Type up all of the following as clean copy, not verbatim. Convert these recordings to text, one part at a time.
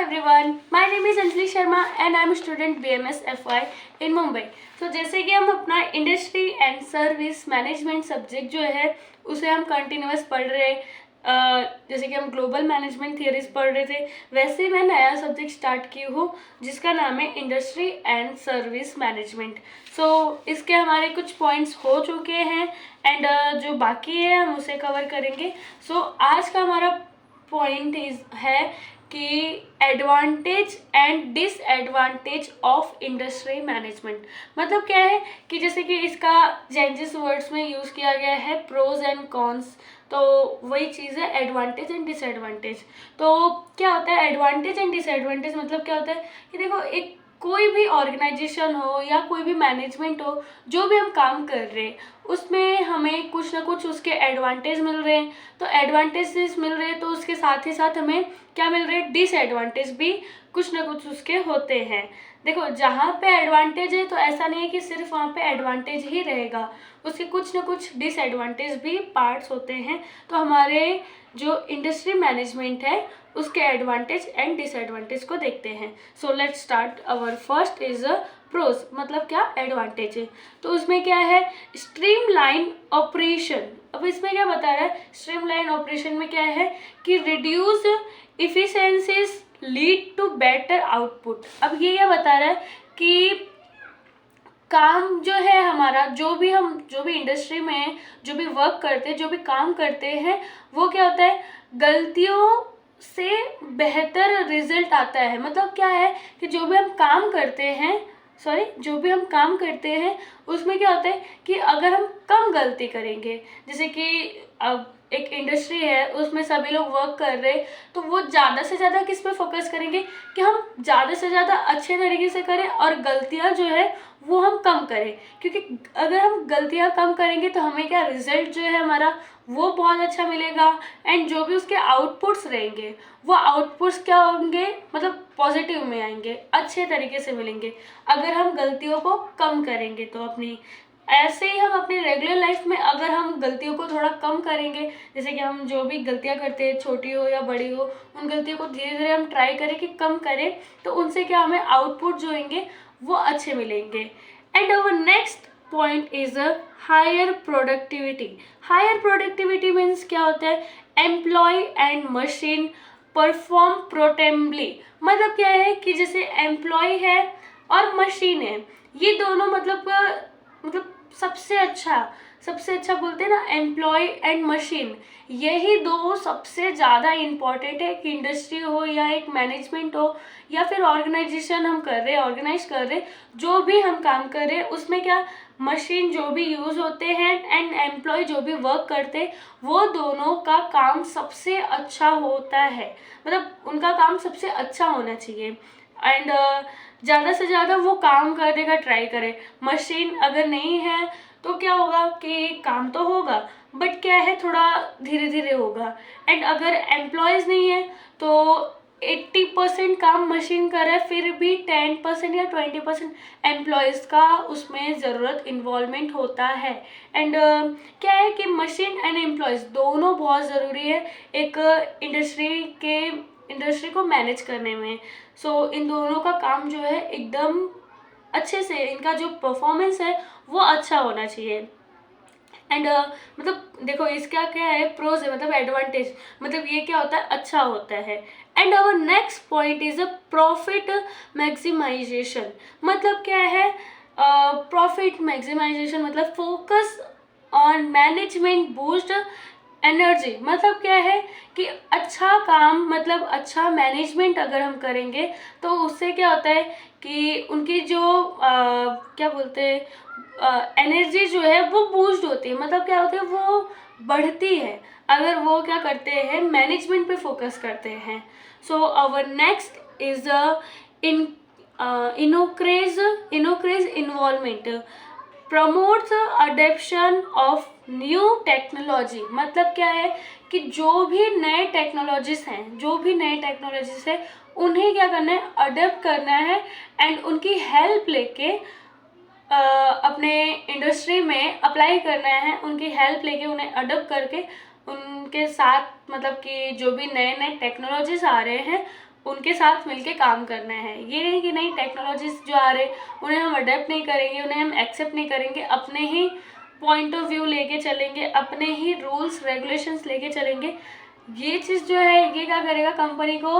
everyone, my name is Anjali Sharma and I am a student BMS FY in Mumbai. तो जैसे कि हम अपना industry and service management subject जो है उसे हम कंटिन्यूस पढ़ रहे जैसे कि हम ग्लोबल मैनेजमेंट थियरीज पढ़ रहे थे, वैसे मैं नया सब्जेक्ट स्टार्ट की हूँ जिसका नाम है इंडस्ट्री एंड सर्विस मैनेजमेंट। सो इसके हमारे कुछ पॉइंट्स हो चुके हैं एंड जो बाकी है हम उसे कवर करेंगे। सो आज का हमारा पॉइंट है कि advantage and disadvantage of industry management. मतलब क्या है कि जैसे कि इसका जेंजिस वर्ड्स में यूज़ किया गया है प्रोज एंड कॉन्स, तो वही चीज़ है एडवांटेज एंड डिसएडवांटेज। तो क्या होता है एडवांटेज एंड डिसएडवांटेज? मतलब क्या होता है कि देखो, एक कोई भी ऑर्गेनाइजेशन हो या कोई भी मैनेजमेंट हो, जो भी हम काम कर रहे हैं उसमें हमें कुछ ना कुछ उसके एडवांटेज मिल रहे हैं। तो एडवांटेजेस मिल रहे हैं तो उसके साथ ही साथ हमें क्या मिल रहे हैं, डिसएडवांटेज भी कुछ ना कुछ उसके होते हैं। देखो, जहाँ पे एडवांटेज है तो ऐसा नहीं है कि सिर्फ वहाँ पे एडवांटेज ही रहेगा, उसके कुछ ना कुछ डिसएडवांटेज भी पार्ट्स होते हैं। तो हमारे जो इंडस्ट्री मैनेजमेंट है उसके एडवांटेज एंड डिसएडवांटेज को देखते हैं। So let's start. Our first is a pros, मतलब क्या एडवांटेज है। तो उसमें क्या है, स्ट्रीमलाइन ऑपरेशन। अब इसमें क्या बता रहा है, स्ट्रीमलाइन ऑपरेशन में क्या है कि reduce efficiencies lead to better output. अब ये क्या बता रहा है कि काम जो है हमारा, जो भी इंडस्ट्री में जो भी वर्क करते हैं, जो भी काम करते हैं, वो क्या होता है, गलतियों से बेहतर रिजल्ट आता है। मतलब क्या है कि जो भी हम काम करते हैं उसमें क्या होता है कि अगर हम कम गलती करेंगे, जैसे कि अब एक इंडस्ट्री है उसमें सभी लोग वर्क कर रहे हैं, तो वो ज़्यादा से ज़्यादा किस पे फोकस करेंगे कि हम ज़्यादा से ज़्यादा अच्छे तरीके से करें और गलतियाँ जो है वो हम कम करें। क्योंकि अगर हम गलतियाँ कम करेंगे तो हमें क्या, रिजल्ट जो है हमारा वो बहुत अच्छा मिलेगा एंड जो भी उसके आउटपुट्स रहेंगे वो आउटपुट्स क्या होंगे, मतलब पॉजिटिव में आएंगे, अच्छे तरीके से मिलेंगे अगर हम गलतियों को कम करेंगे। तो अपनी ऐसे ही हम अपनी रेगुलर लाइफ में अगर हम गलतियों को थोड़ा कम करेंगे, जैसे कि हम जो भी गलतियां करते हैं, छोटी हो या बड़ी हो, उन गलतियों को धीरे धीरे हम ट्राई करें कि कम करें, तो उनसे क्या हमें आउटपुट जो होंगे वो अच्छे मिलेंगे। And our next point is a higher productivity. Higher productivity means क्या होता है, एम्प्लॉय एंड मशीन परफॉर्म प्रोटेम्बली। मतलब क्या है कि जैसे एम्प्लॉय है और मशीन है, ये दोनों मतलब सबसे अच्छा बोलते हैं ना, एम्प्लॉय एंड मशीन, यही दो सबसे ज़्यादा इम्पॉर्टेंट है कि इंडस्ट्री हो या एक मैनेजमेंट हो या फिर ऑर्गेनाइजेशन हम कर रहे हैं, ऑर्गेनाइज कर रहे हैं, जो भी हम काम कर रहे हैं उसमें क्या, मशीन जो भी यूज़ होते हैं एंड एम्प्लॉय जो भी वर्क करते हैं, वो दोनों का काम सबसे अच्छा होता है। मतलब उनका काम सबसे अच्छा होना चाहिए एंड ज़्यादा से ज़्यादा वो काम करने का ट्राई करें। मशीन अगर नहीं है तो क्या होगा कि काम तो होगा बट क्या है, थोड़ा धीरे धीरे होगा। एंड अगर एम्प्लॉयज़ नहीं है तो 80% काम मशीन कर रहा है, फिर भी 10% या 20% एम्प्लॉयज़ का उसमें ज़रूरत इन्वॉल्वमेंट होता है। एंड क्या है कि मशीन एंड एम्प्लॉयज़ दोनों बहुत ज़रूरी है एक इंडस्ट्री को मैनेज करने में। सो इन दोनों का काम जो है एकदम अच्छे से, इनका जो परफॉर्मेंस है वो अच्छा होना चाहिए। एंड मतलब देखो, इसका क्या है, प्रोज है, मतलब एडवांटेज, मतलब ये क्या होता है, अच्छा होता है। And our next point is a profit maximisation. मतलब क्या है, प्रॉफिट मैक्सिमाइजेशन मतलब focus on management boost energy. मतलब क्या है कि अच्छा काम, मतलब अच्छा मैनेजमेंट अगर हम करेंगे तो उससे क्या होता है कि उनकी जो क्या बोलते हैं, एनर्जी जो है वो बूस्ट होती है। मतलब क्या होता है, वो बढ़ती है अगर वो क्या करते हैं, मैनेजमेंट पे फोकस करते हैं। So our next is in increase involvement promotes adoption of new technology. मतलब क्या है कि जो भी नए टेक्नोलॉजीज हैं उन्हें क्या करना है, अडेप्ट करना है एंड उनकी हेल्प लेके अपने इंडस्ट्री में अप्लाई करना है, उनकी हेल्प लेके उन्हें अडॉप्ट करके उनके साथ, मतलब कि जो भी नए नए टेक्नोलॉजीज आ रहे हैं उनके साथ मिलके काम करना है। ये नहीं कि नई टेक्नोलॉजीज जो आ रहे उन्हें हम अडेप्ट नहीं करेंगे, उन्हें हम एक्सेप्ट नहीं करेंगे, अपने ही पॉइंट ऑफ व्यू लेके चलेंगे, अपने ही रूल्स रेगुलेशंस लेके चलेंगे। ये चीज़ जो है ये क्या करेगा, कंपनी को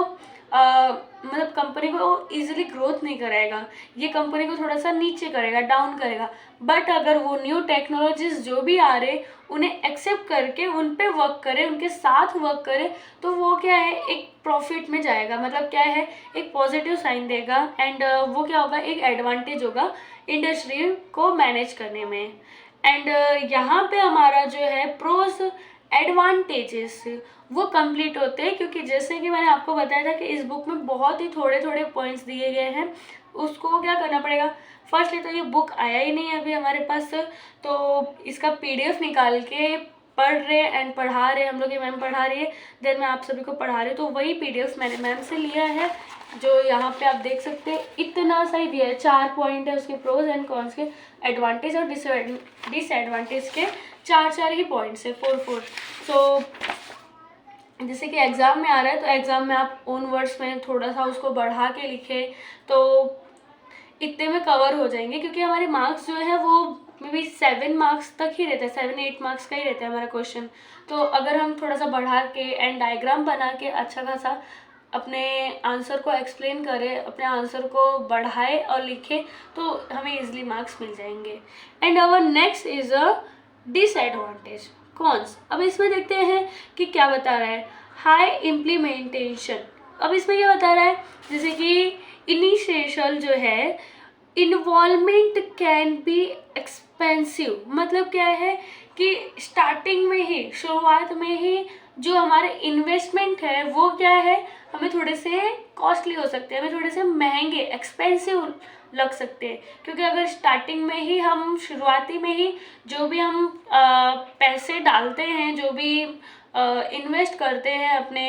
मतलब कंपनी को इजीली ग्रोथ नहीं कराएगा, ये कंपनी को थोड़ा सा नीचे करेगा, डाउन करेगा। बट अगर वो न्यू टेक्नोलॉजीज जो भी आ रहे उन्हें एक्सेप्ट करके उन पे वर्क करे, उनके साथ वर्क करे, तो वो क्या है एक प्रॉफिट में जाएगा, मतलब क्या है एक पॉजिटिव साइन देगा। एंड वो क्या होगा, एक एडवांटेज होगा इंडस्ट्री को मैनेज करने में। एंड यहाँ पे हमारा जो है प्रोस एडवांटेजेस वो कंप्लीट होते हैं, क्योंकि जैसे कि मैंने आपको बताया था कि इस बुक में बहुत ही थोड़े थोड़े पॉइंट्स दिए गए हैं, उसको क्या करना पड़ेगा। फर्स्टली तो ये बुक आया ही नहीं है अभी हमारे पास, तो इसका पीडीएफ निकाल के पढ़ रहे एंड पढ़ा रहे हम लोग, ये मैम पढ़ा रही है, देन मैं आप सभी को पढ़ा रही हूँ। तो वही पीडीएफ मैंने मैम से लिया है, जो यहाँ पे आप देख सकते हैं इतना सा ही दिया है, 4 पॉइंट है उसके प्रोज एंड कॉन्स के, एडवांटेज और डिसएडवांटेज के 4 ही पॉइंट्स है, 4। सो जैसे कि एग्ज़ाम में आ रहा है तो एग्ज़ाम में आप ओन वर्ड्स में थोड़ा सा उसको बढ़ा के लिखे तो इतने में कवर हो जाएंगे, क्योंकि हमारे मार्क्स जो है वो मे बी 7 मार्क्स तक ही रहता है, 7-8 मार्क्स का ही रहता है हमारा क्वेश्चन। तो अगर हम थोड़ा सा बढ़ा के एंड डायग्राम बना के अच्छा खासा अपने आंसर को एक्सप्लेन करें, अपने आंसर को बढ़ाए और लिखे, तो हमें इजीली मार्क्स मिल जाएंगे। And our next is a disadvantage cons. अब इसमें देखते हैं कि क्या बता रहा है, हाई इम्प्लीमेंटेशन। अब इसमें क्या बता रहा है, जैसे कि इनिशियल जो है इन्वॉल्वमेंट कैन बी एक्सपेंसिव, मतलब क्या है कि स्टार्टिंग में ही, शुरुआत में ही जो हमारे इन्वेस्टमेंट है वो क्या है, हमें थोड़े से कॉस्टली हो सकते हैं, हमें थोड़े से महंगे एक्सपेंसिव लग सकते हैं। क्योंकि अगर स्टार्टिंग में ही हम, शुरुआती में ही जो भी हम पैसे डालते हैं, जो भी इन्वेस्ट करते हैं अपने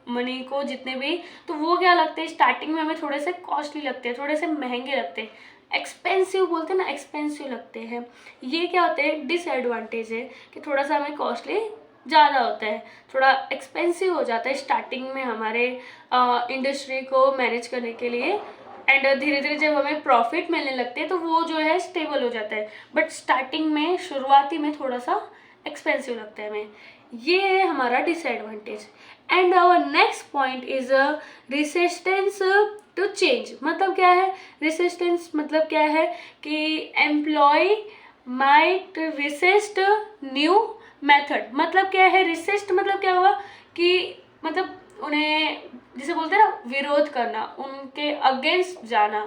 मनी को जितने भी, तो वो क्या लगते हैं स्टार्टिंग में हमें थोड़े से कॉस्टली लगते हैं, थोड़े से महंगे लगते हैं, एक्सपेंसिव बोलते हैं ना, एक्सपेंसिव लगते हैं। ये क्या होते हैं डिसएडवांटेज है कि थोड़ा सा हमें कॉस्टली ज़्यादा होता है, थोड़ा एक्सपेंसिव हो जाता है स्टार्टिंग में हमारे इंडस्ट्री को मैनेज करने के लिए। एंड धीरे धीरे जब हमें प्रॉफिट मिलने लगते हैं तो वो जो है स्टेबल हो जाता है, बट स्टार्टिंग में, शुरुआती में थोड़ा सा एक्सपेंसिव लगता है हमें। ये है हमारा disadvantage. And our next point is resistance to change. मतलब क्या है रेसिस्टेंस, मतलब क्या है कि employ might resist new method. मतलब क्या है रेसिस्ट, मतलब क्या हुआ कि मतलब उन्हें जिसे बोलते हैं ना विरोध करना, उनके अगेंस्ट जाना,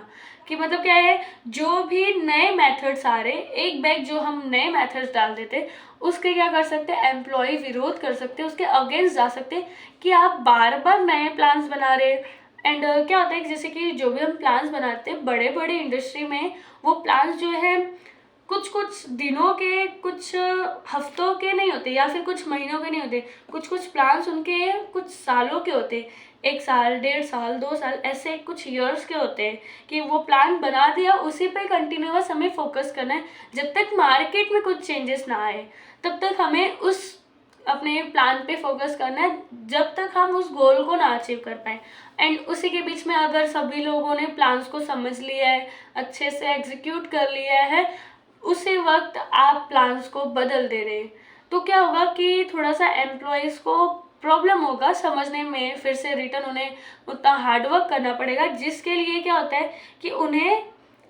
कि मतलब क्या है जो भी नए मेथड्स आ रहे, एक बैग जो हम नए मेथड्स डाल देते उसके क्या कर सकते हैं, एम्प्लॉय विरोध कर सकते हैं, उसके अगेंस्ट जा सकते हैं कि आप बार बार नए प्लान्स बना रहे। एंड क्या होता है कि जैसे कि जो भी हम प्लान्स बनाते हैं बड़े बड़े इंडस्ट्री में, वो प्लान्स जो है कुछ कुछ दिनों के, कुछ हफ्तों के नहीं होते, या फिर कुछ महीनों के नहीं होते, कुछ कुछ प्लान्स उनके कुछ सालों के होते, 1 साल, 1.5 साल, 2 साल, ऐसे कुछ ईयर्स के होते हैं कि वो प्लान बना दिया, उसी पे कंटिन्यूअस हमें फोकस करना है। जब तक मार्केट में कुछ चेंजेस ना आए तब तक हमें उस अपने प्लान पे फोकस करना है, जब तक हम उस गोल को ना अचीव कर पाए। एंड उसी के बीच में अगर सभी लोगों ने प्लान्स को समझ लिया है, अच्छे से एग्जीक्यूट कर लिया है, उसी वक्त आप प्लान्स को बदल दे रहे हैं, तो क्या होगा कि थोड़ा सा एम्प्लॉयज़ को प्रॉब्लम होगा समझने में, फिर से रिटर्न उन्हें उतना हार्डवर्क करना पड़ेगा, जिसके लिए क्या होता है कि उन्हें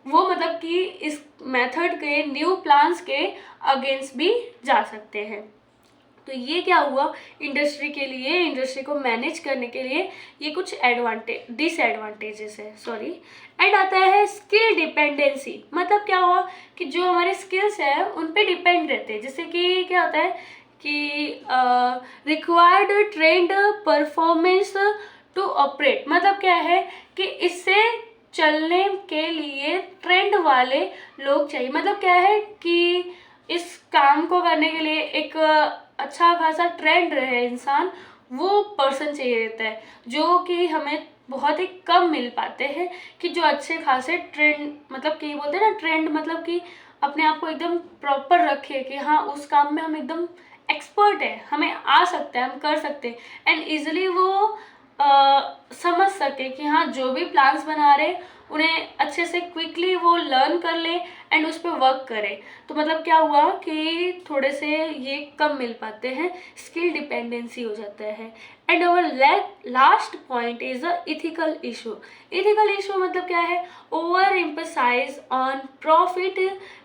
वो मतलब कि इस मेथड के, न्यू प्लान्स के अगेंस्ट भी जा सकते हैं। तो ये क्या हुआ इंडस्ट्री के लिए, इंडस्ट्री को मैनेज करने के लिए ये कुछ डिसएडवांटेजेस है, सॉरी। एंड आता है स्किल डिपेंडेंसी। मतलब क्या हुआ कि जो हमारे स्किल्स है उन पे डिपेंड रहते हैं। जैसे कि क्या होता है कि required trained performance to operate. मतलब क्या है कि इससे चलने के लिए ट्रेंड वाले लोग चाहिए। मतलब क्या है कि इस काम को करने के लिए एक अच्छा खासा ट्रेंड रहे इंसान, वो पर्सन चाहिए रहता है, जो कि हमें बहुत ही कम मिल पाते हैं कि जो अच्छे खासे ट्रेंड, मतलब कि बोलते हैं ना ट्रेंड, मतलब कि अपने आप को एकदम प्रॉपर रखे कि हाँ उस काम में हम एकदम एक्सपर्ट है, हमें आ सकता है, हम कर सकते हैं। एंड ईजिली वो समझ सके कि हाँ जो भी प्लान्स बना रहे उन्हें अच्छे से क्विकली वो लर्न कर ले एंड उस पर वर्क करे। तो मतलब क्या हुआ कि थोड़े से ये कम मिल पाते हैं, स्किल डिपेंडेंसी हो जाता है। And our last point is a ethical issue. Ethical issue मतलब क्या है, ओवर एम्फसाइज ऑन प्रॉफिट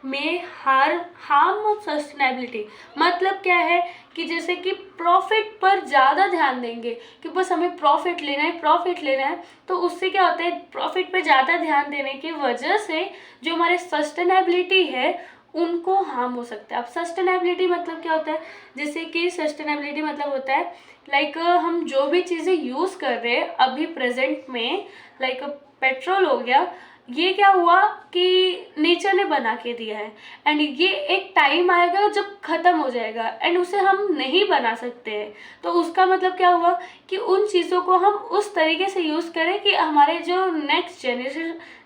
में हार्म सस्टेनेबिलिटी। मतलब क्या है कि जैसे कि प्रॉफिट पर ज़्यादा ध्यान देंगे कि बस हमें प्रॉफिट लेना है, प्रॉफिट लेना है, तो उससे क्या होता है, प्रॉफिट पर ज़्यादा ध्यान देने की वजह से जो हमारे सस्टेनेबिलिटी है उनको हार्म हो सकता है। अब सस्टेनेबिलिटी मतलब क्या होता है, जैसे कि सस्टेनेबिलिटी मतलब होता है लाइक हम जो भी चीज़ें यूज़ कर रहे हैं अभी प्रेजेंट में, लाइक पेट्रोल हो गया, ये क्या हुआ कि नेचर ने बना के दिया है एंड ये एक टाइम आएगा जब ख़त्म हो जाएगा एंड उसे हम नहीं बना सकते हैं। तो उसका मतलब क्या हुआ कि उन चीज़ों को हम उस तरीके से यूज़ करें कि हमारे जो नेक्स्ट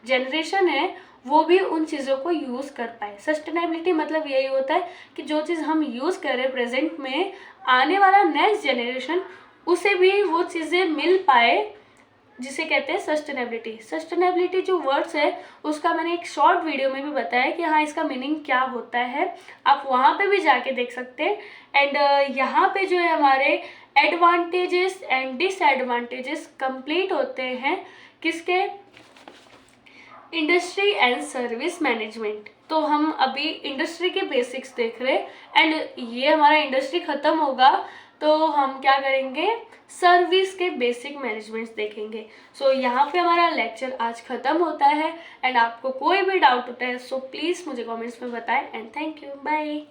जनरेशन है वो भी उन चीज़ों को यूज़ कर पाए। सस्टेनेबिलिटी मतलब यही होता है कि जो चीज़ हम यूज़ कर रहे हैं प्रेजेंट में, आने वाला नेक्स्ट जनरेशन उसे भी वो चीज़ें मिल पाए, जिसे कहते हैं सस्टेनेबिलिटी। सस्टेनेबिलिटी जो वर्ड्स है उसका मैंने एक शॉर्ट वीडियो में भी बताया कि हाँ इसका मीनिंग क्या होता है, आप वहाँ पे भी जाके देख सकते हैं। एंड यहाँ पे जो है हमारे एडवांटेजेस एंड डिसएडवांटेजेस कंप्लीट होते हैं किसके, इंडस्ट्री एंड सर्विस मैनेजमेंट। तो हम अभी इंडस्ट्री के बेसिक्स देख रहे हैं एंड ये हमारा इंडस्ट्री ख़त्म होगा तो हम क्या करेंगे, सर्विस के बेसिक मैनेजमेंट्स देखेंगे। सो यहाँ पे हमारा लेक्चर आज ख़त्म होता है एंड आपको कोई भी डाउट होता है सो प्लीज़ मुझे कमेंट्स में बताएं एंड थैंक यू, बाय।